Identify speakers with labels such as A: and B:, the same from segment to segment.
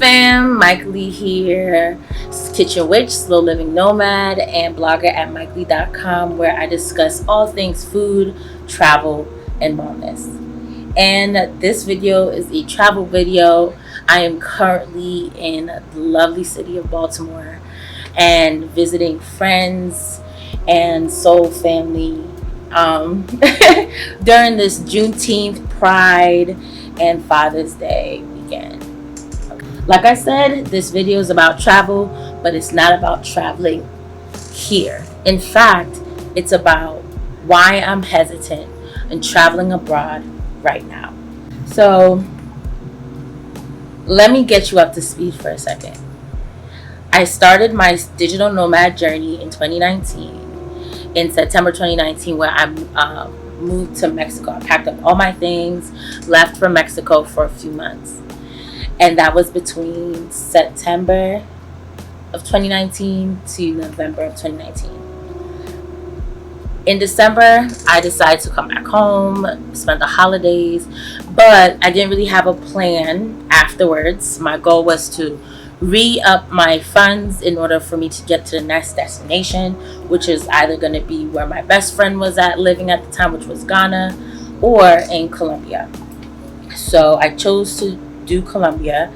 A: fam, Mykalee here, kitchen witch, slow living nomad, and blogger at mykalee.com, where I discuss all things food, travel, and wellness. And this video is a travel video. I am currently in the lovely city of Baltimore and visiting friends and soul family during this Juneteenth, Pride, and Father's Day weekend. Like I said, this video is about travel, but it's not about traveling here. In fact, it's about why I'm hesitant in traveling abroad right now. So let me get you up to speed for a second. I started my digital nomad journey in 2019, in September 2019, where I moved to Mexico. I packed up all my things, left for Mexico for a few months. And that was between September of 2019 to November of 2019. In December, I decided to come back home, spend the holidays, but I didn't really have a plan afterwards. My goal was to re-up my funds in order for me to get to the next destination, which is either going to be where my best friend was living at the time, which was Ghana, or in Colombia. So I chose to do Colombia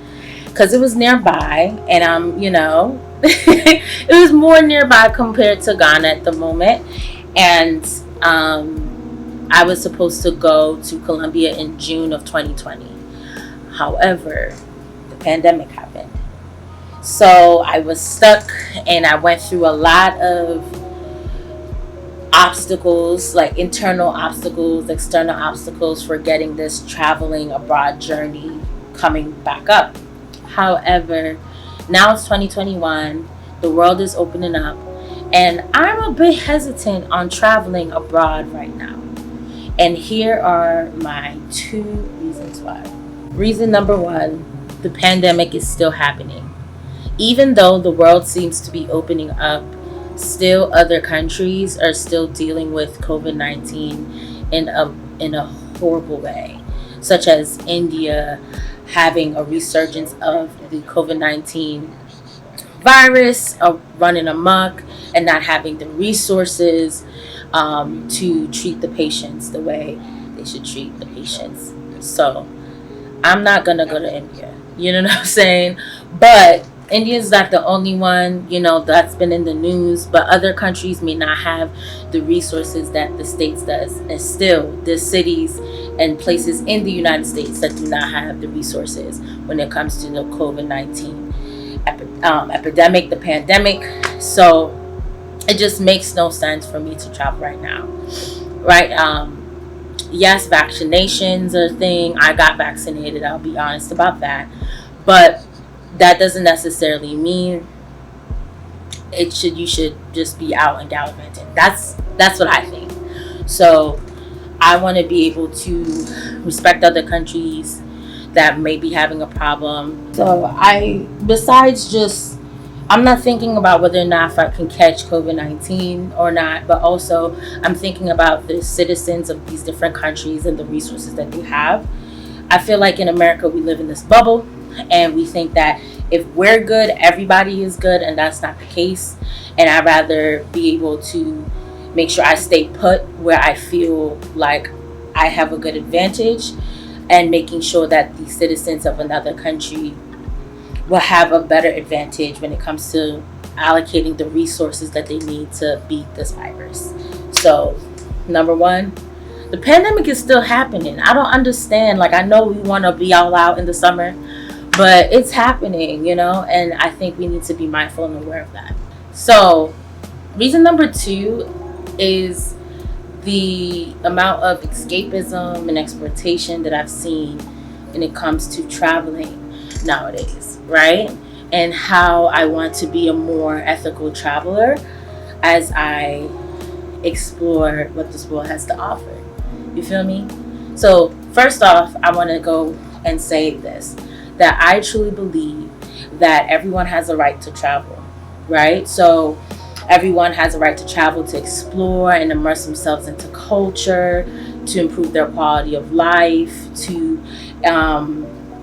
A: because it was nearby, and it was more nearby compared to Ghana at the moment. And I was supposed to go to Colombia in June of 2020. However, the pandemic happened. So I was stuck, and I went through a lot of obstacles, like internal obstacles, external obstacles, for getting this traveling abroad journey coming back up. However, now it's 2021, the world is opening up, and I'm a bit hesitant on traveling abroad right now. And here are my two reasons why. Reason number one, the pandemic is still happening. Even though the world seems to be opening up, still other countries are still dealing with COVID-19 in a horrible way, such as India having a resurgence of the COVID-19 virus, running amok, and not having the resources to treat the patients the way they should treat the patients. So I'm not gonna go to India, you know what I'm saying? But India is not the only one, that's been in the news, but other countries may not have the resources that the States does. And still, there's cities and places in the United States that do not have the resources when it comes to the COVID-19 epidemic, the pandemic. So it just makes no sense for me to travel right now, right? Yes, vaccinations are a thing. I got vaccinated, I'll be honest about that. But that doesn't necessarily mean you should just be out and gallivanting. That's what I think. So I want to be able to respect other countries that may be having a problem. So I'm not thinking about whether or not if I can catch COVID-19 or not, but also I'm thinking about the citizens of these different countries and the resources that they have. I feel like in America we live in this bubble, and we think that if we're good, everybody is good, and that's not the case. And I'd rather be able to make sure I stay put where I feel like I have a good advantage, and making sure that the citizens of another country will have a better advantage when it comes to allocating the resources that they need to beat this virus. So, number one, the pandemic is still happening. I don't understand. I know we want to be all out in the summer, but it's happening, and I think we need to be mindful and aware of that. So, reason number two is the amount of escapism and exploitation that I've seen when it comes to traveling nowadays, right? And how I want to be a more ethical traveler as I explore what this world has to offer. You feel me? So, first off, I want to go and say this, that I truly believe that everyone has a right to travel, right? So everyone has a right to travel, to explore and immerse themselves into culture, to improve their quality of life, to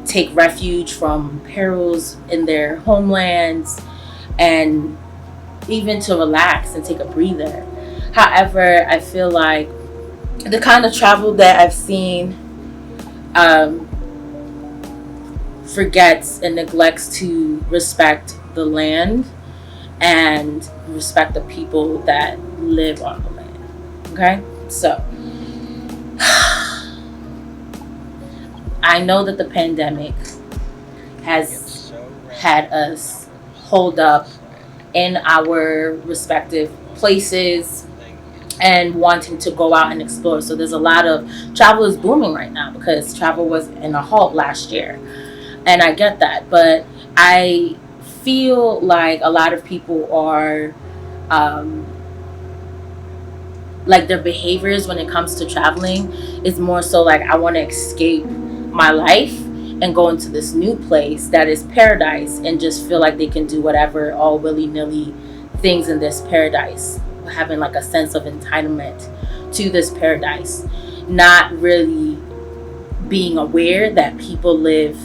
A: take refuge from perils in their homelands, and even to relax and take a breather. However, I feel like the kind of travel that I've seen um, forgets and neglects to respect the land and respect the people that live on the land. Okay? So, I know that the pandemic has had us hold up in our respective places and wanting to go out and explore. So there's a lot of travel is booming right now because travel was in a halt last year. And I get that. But I feel like a lot of people are like their behaviors when it comes to traveling is more so like, I want to escape my life and go into this new place that is paradise and just feel like they can do whatever, all willy-nilly things in this paradise, having like a sense of entitlement to this paradise, not really being aware that people live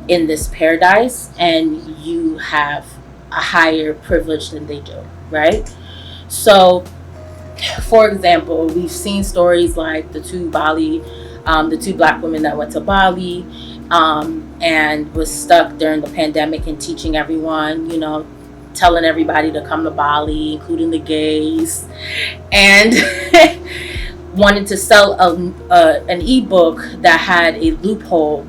A: in this paradise and you have a higher privilege than they do, right? So, for example, we've seen stories like the two Black women that went to Bali and was stuck during the pandemic and teaching everyone, telling everybody to come to Bali, including the gays, and wanted to sell an ebook that had a loophole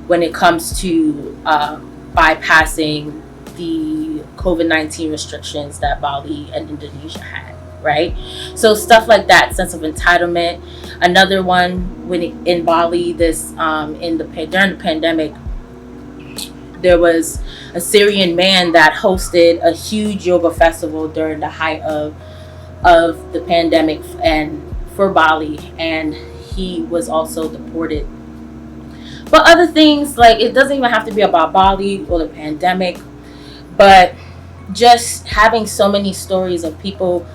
A: when it comes to bypassing the COVID-19 restrictions that Bali and Indonesia had, right? So stuff like that, sense of entitlement. Another one, in Bali, during the pandemic, there was a Syrian man that hosted a huge yoga festival during the height of the pandemic and for Bali, and he was also deported. But other things, like, it doesn't even have to be about Bali or the pandemic, but just having so many stories of people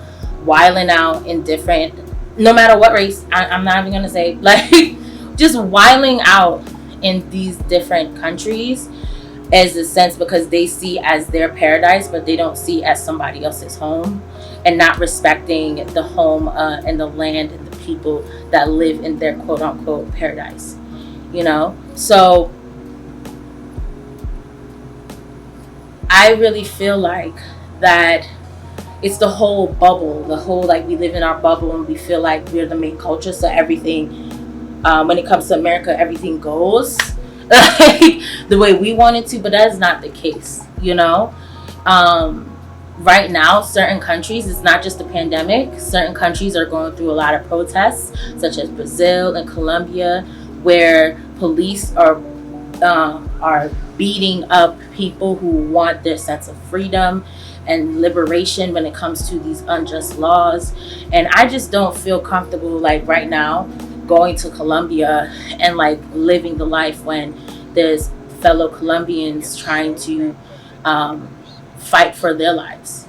A: wilding out in different, no matter what race, I'm not even gonna say, like, just wilding out in these different countries as a sense because they see as their paradise, but they don't see as somebody else's home, and not respecting the home and the land and the people that live in their quote unquote paradise. So I really feel like that it's the whole bubble, the whole, like, we live in our bubble and we feel like we're the main culture, so everything when it comes to America, everything goes like the way we want it to, but that is not the case. Right now, certain countries, it's not just the pandemic, certain countries are going through a lot of protests, such as Brazil and Colombia, where police are beating up people who want their sense of freedom and liberation when it comes to these unjust laws. And I just don't feel comfortable, like, right now going to Colombia and, like, living the life when there's fellow Colombians trying to fight for their lives,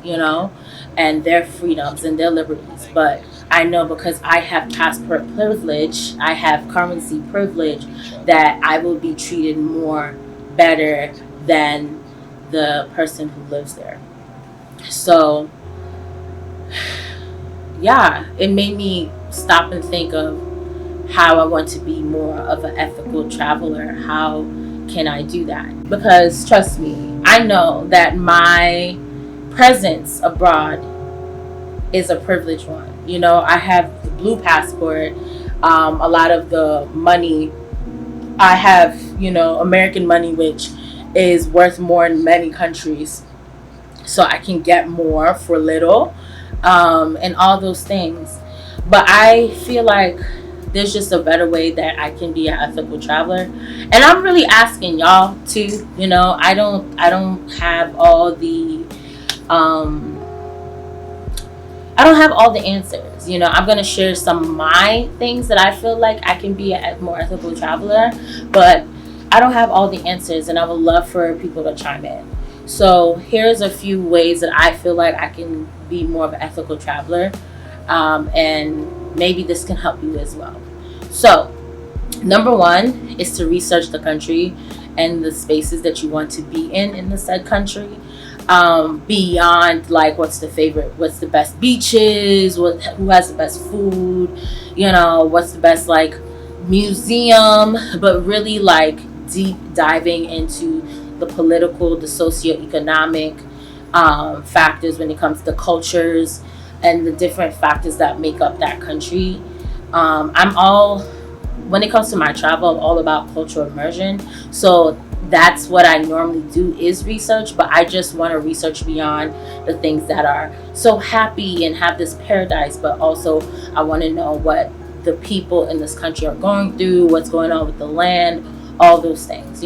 A: and their freedoms and their liberties. But I know, because I have passport privilege, I have currency privilege, that I will be treated more better than the person who lives there. So, yeah, it made me stop and think of how I want to be more of an ethical traveler. How can I do that? Because trust me, I know that my presence abroad is a privileged one. I have the blue passport. A lot of the money I have, American money, which is worth more in many countries. So I can get more for little, and all those things. But I feel like there's just a better way that I can be an ethical traveler. And I'm really asking y'all to, I don't have all the I don't have all the answers. I'm going to share some of my things that I feel like I can be a more ethical traveler, but I don't have all the answers, and I would love for people to chime in. So here's a few ways that I feel like I can be more of an ethical traveler, and maybe this can help you as well. So Number one is to research the country and the spaces that you want to be in the said country. Beyond like what's the best beaches, who has the best food, what's the best like museum, but really like deep diving into the political, the socioeconomic factors when it comes to cultures and the different factors that make up that country. When it comes to my travel, I'm all about cultural immersion. So that's what I normally do is research, but I just want to research beyond the things that are so happy and have this paradise, but also I want to know what the people in this country are going through, what's going on with the land, all those things,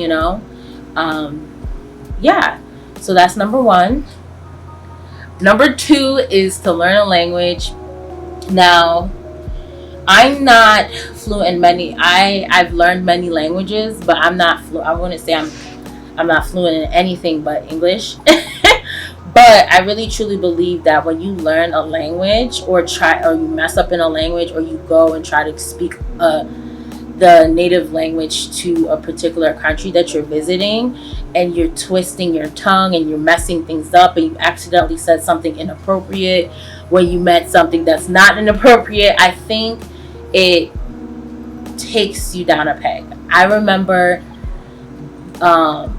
A: Yeah. So that's number one. Number two is to learn a language. Now, I'm not fluent in many. I've learned many languages, but I'm not I wouldn't say I'm not fluent in anything but English. But I really truly believe that when you learn a language or you mess up in a language, or you go and try to speak the native language to a particular country that you're visiting, and you're twisting your tongue and you're messing things up, and you accidentally said something inappropriate when you meant something that's not inappropriate, I think it takes you down a peg. I remember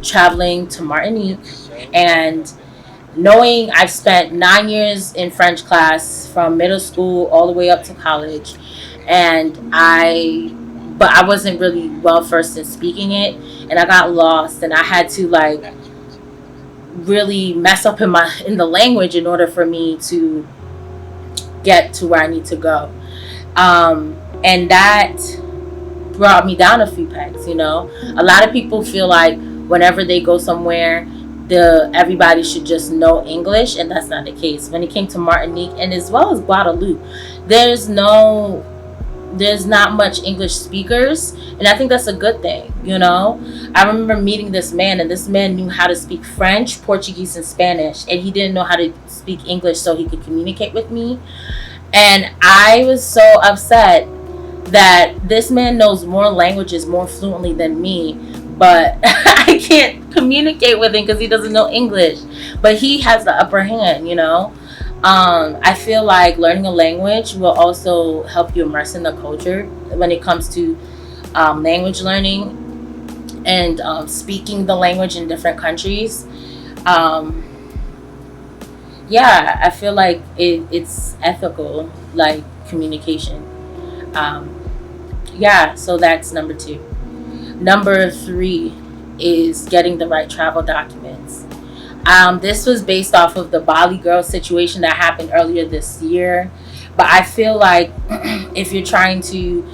A: traveling to Martinique, and knowing I've spent 9 years in French class from middle school all the way up to college, but I wasn't really well versed in speaking it, and I got lost, and I had to like really mess up in the language in order for me to get to where I need to go. And that brought me down a few pegs. A lot of people feel like whenever they go somewhere, everybody should just know English, and that's not the case. When it came to Martinique and as well as Guadeloupe, there's not much English speakers, and I think that's a good thing. I remember meeting this man, and this man knew how to speak French, Portuguese, and Spanish, and he didn't know how to speak English so he could communicate with me. And I was so upset that this man knows more languages more fluently than me, but I can't communicate with him because he doesn't know English. But he has the upper hand. I feel like learning a language will also help you immerse in the culture when it comes to language learning and speaking the language in different countries. I feel like it's ethical, like communication. So that's number two. Number three is getting the right travel documents. This was based off of the Bali girl situation that happened earlier this year. But I feel like if you're trying to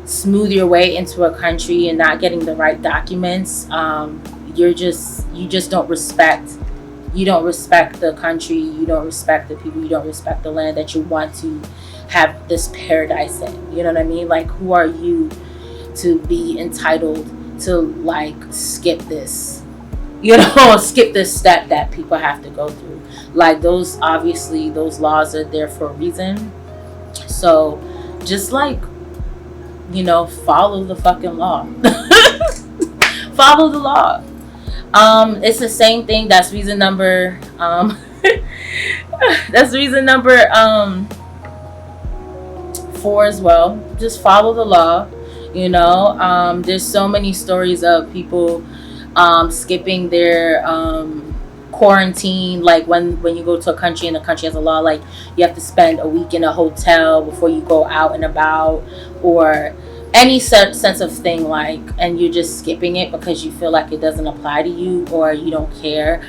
A: smooth your way into a country and not getting the right documents, you just don't respect. You don't respect the country. You don't respect the people. You don't respect the land that you want to have this paradise in. You know what I mean? Like, who are you to be entitled to like skip this? Skip this step that people have to go through. Like, those laws are there for a reason. So just like, follow the fucking law. Follow the law. It's the same thing. That's reason number that's reason number 4 as well. Just follow the law. There's so many stories of people skipping their quarantine, like when you go to a country and the country has a law, like you have to spend a week in a hotel before you go out and about, or any sense of thing, like, and you're just skipping it because you feel like it doesn't apply to you or you don't care.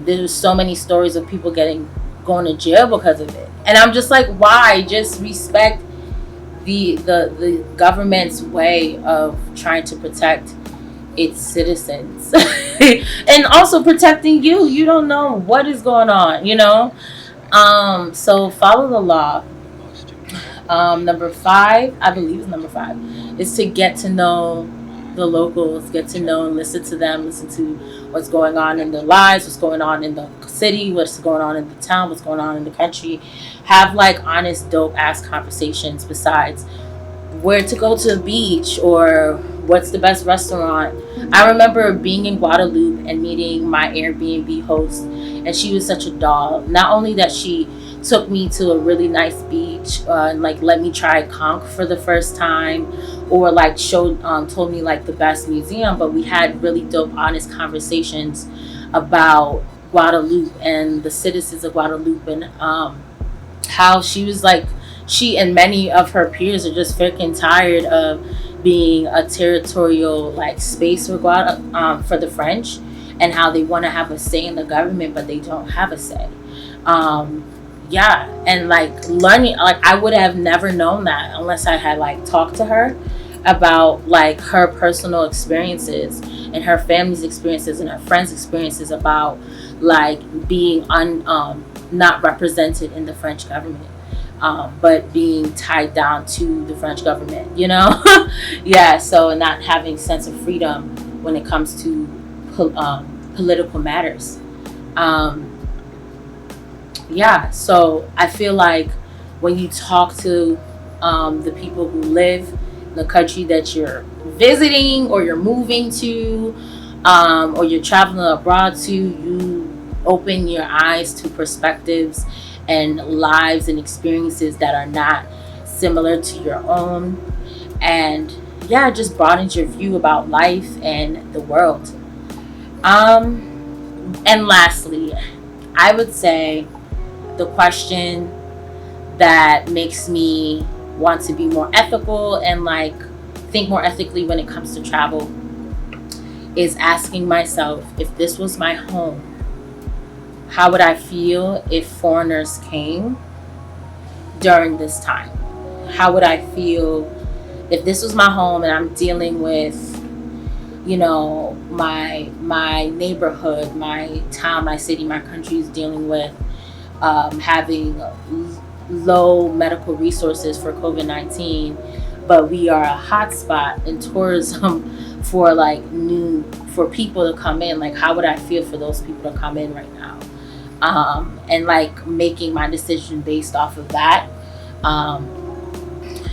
A: There's so many stories of people going to jail because of it, and I'm just like, why? Just respect the government's way of trying to protect its citizens and also protecting you. You don't know what is going on, so follow the law. Number 5, I believe it's number 5, is to get to know the locals, get to know and listen to them, listen to what's going on in their lives, what's going on in the city, what's going on in the town, what's going on in the country. Have like honest, dope ass conversations besides where to go to the beach or what's the best restaurant. I remember being in Guadeloupe and meeting my Airbnb host, and she was such a doll. Not only that she took me to a really nice beach and like let me try conch for the first time, or like showed told me like the best museum, but we had really dope, honest conversations about Guadeloupe and the citizens of Guadeloupe, and how she was like, she and many of her peers are just freaking tired of being a territorial like space for for the French, and how they want to have a say in the government but they don't have a say. Yeah, and like learning, like I would have never known that unless I had like talked to her about like her personal experiences and her family's experiences and her friends' experiences about like being not represented in the French government, but being tied down to the French government, you know? Yeah, so not having sense of freedom when it comes to political matters. Yeah, so I feel like when you talk to the people who live in the country that you're visiting or you're moving to, or you're traveling abroad to, you open your eyes to perspectives and lives and experiences that are not similar to your own. And yeah, it just broadens your view about life and the world. And lastly, I would say the question that makes me want to be more ethical and like think more ethically when it comes to travel is asking myself, if this was my home, how would I feel if foreigners came during this time? How would I feel if this was my home and I'm dealing with, you know, my neighborhood, my town, my city, my country is dealing with having low medical resources for COVID-19, but we are a hotspot in tourism for like for people to come in. Like, how would I feel for those people to come in right now? And like making my decision based off of that.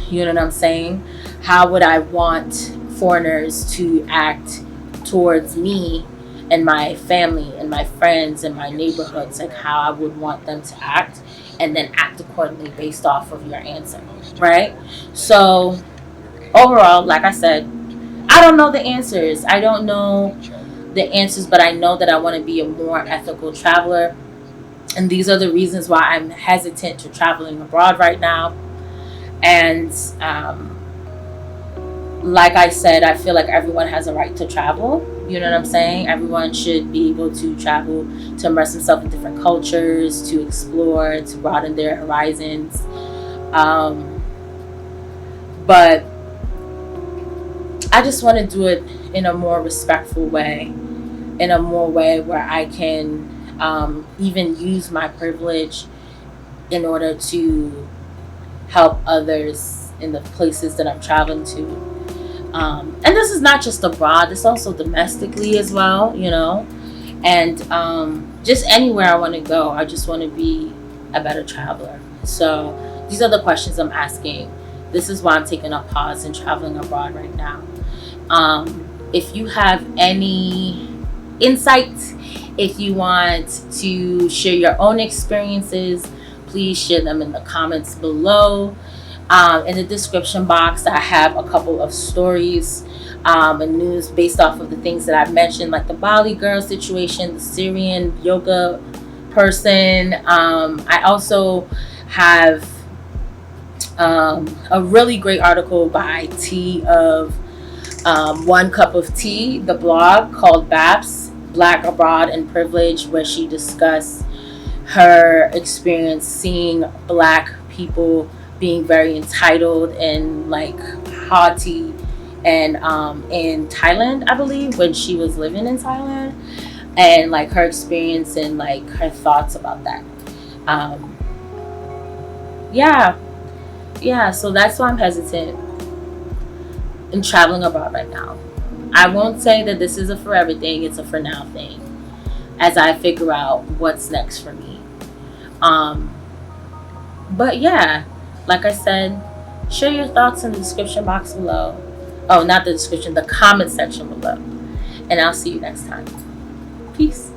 A: You know what I'm saying? How would I want foreigners to act towards me and my family and my friends and my neighborhoods? Like how I would want them to act, and then act accordingly based off of your answer, right? So overall, like I said, I don't know the answers. I don't know the answers, but I know that I want to be a more ethical traveler. And these are the reasons why I'm hesitant to traveling abroad right now. And like I said, I feel like everyone has a right to travel. You know what I'm saying? Everyone should be able to travel, to immerse themselves in different cultures, to explore, to broaden their horizons. But I just want to do it in a more respectful way, in a more way where I can even use my privilege in order to help others in the places that I'm traveling to. And this is not just abroad, it's also domestically as well, you know. And just anywhere I want to go, I just want to be a better traveler. So these are the questions I'm asking. This is why I'm taking a pause in traveling abroad right now. If you have any insights, if you want to share your own experiences, please share them in the comments below. In the description box, I have a couple of stories and news based off of the things that I've mentioned, like the Bali girl situation, the Syrian yoga person. I also have a really great article by Tea of One Cup of Tea, the blog called BAPS, Black Abroad and Privilege, where she discussed her experience seeing Black people being very entitled and like haughty, and in Thailand, I believe, when she was living in Thailand, and like her experience and like her thoughts about that. Yeah, so that's why I'm hesitant in traveling abroad right now. I won't say that this is a forever thing, it's a for now thing, as I figure out what's next for me. But yeah, like I said, Share your thoughts in the description box below. Oh, not the description, the comment section below. And I'll see you next time. Peace.